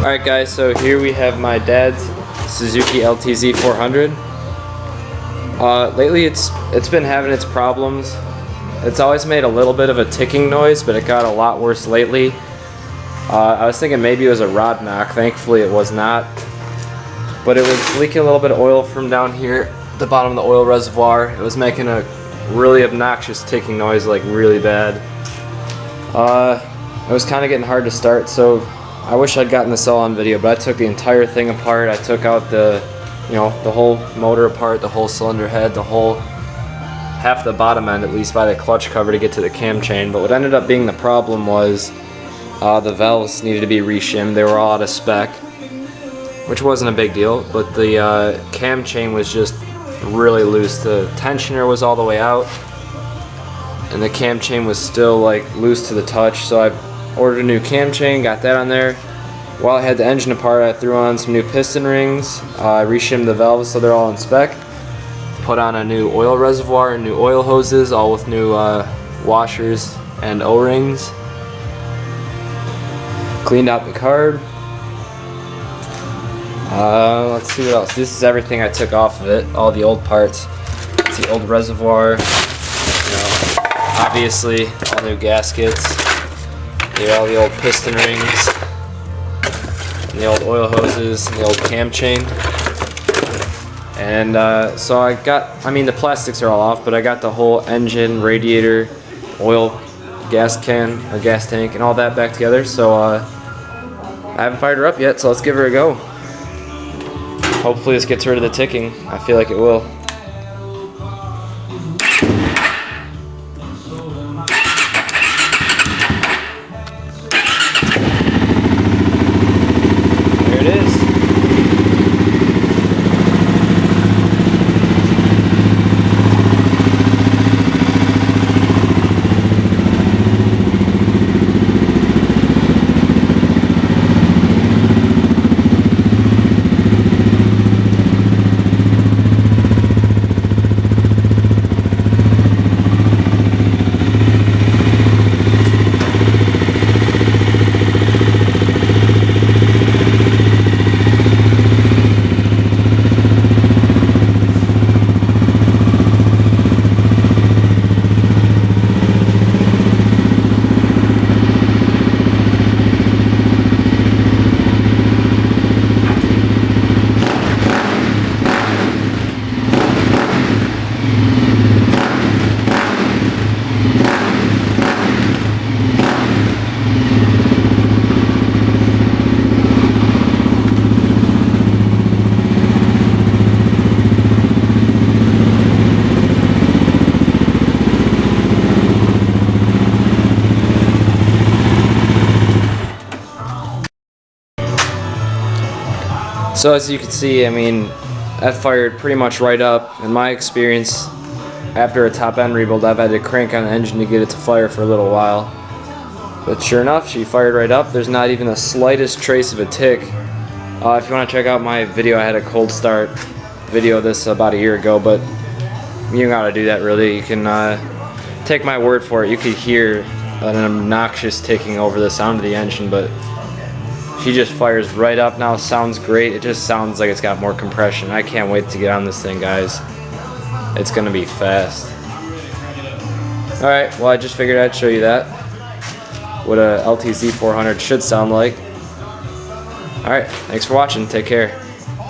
Alright guys, so here we have my dad's Suzuki LTZ 400. Lately it's been having its problems. It's always made a little bit of a ticking noise, but it got a lot worse lately. I was thinking maybe it was a rod knock. Thankfully it was not. But it was leaking a little bit of oil from down here at the bottom of the oil reservoir. It was making a really obnoxious ticking noise, like really bad. It was kind of getting hard to start, so I wish I'd gotten this all on video, but I took the entire thing apart. I took out the whole motor apart, the whole cylinder head, the whole half the bottom end, at least by the clutch cover to get to the cam chain. But what ended up being the problem was the valves needed to be reshimmed. They were all out of spec, which wasn't a big deal, but the cam chain was just really loose. The tensioner was all the way out, and the cam chain was still like loose to the touch, so I ordered a new cam chain, got that on there. While I had the engine apart, I threw on some new piston rings. I reshimmed the valves so they're all in spec. Put on a new oil reservoir and new oil hoses, all with new washers and O-rings. Cleaned out the carb. Let's see what else. This is everything I took off of it, all the old parts. It's the old reservoir. Obviously, all new gaskets. Here are all the old piston rings, and the old oil hoses, and the old cam chain. And so I got, the plastics are all off, but I got the whole engine, radiator, oil, gas can, or gas tank, and all that back together. So I haven't fired her up yet, so let's give her a go. Hopefully this gets rid of the ticking. I feel like it will. So as you can see, that fired pretty much right up. In my experience, after a top end rebuild, I've had to crank on the engine to get it to fire for a little while. But sure enough, she fired right up. There's not even the slightest trace of a tick. If you want to check out my video, I had a cold start video of this about a year ago, but you don't gotta do that really. You can take my word for it. You could hear an obnoxious ticking over the sound of the engine, but she just fires right up now. Sounds great. It just sounds like it's got more compression. I can't wait to get on this thing, guys. It's gonna be fast. Alright, well, I just figured I'd show you that, what a LTZ 400 should sound like. Alright, thanks for watching. Take care.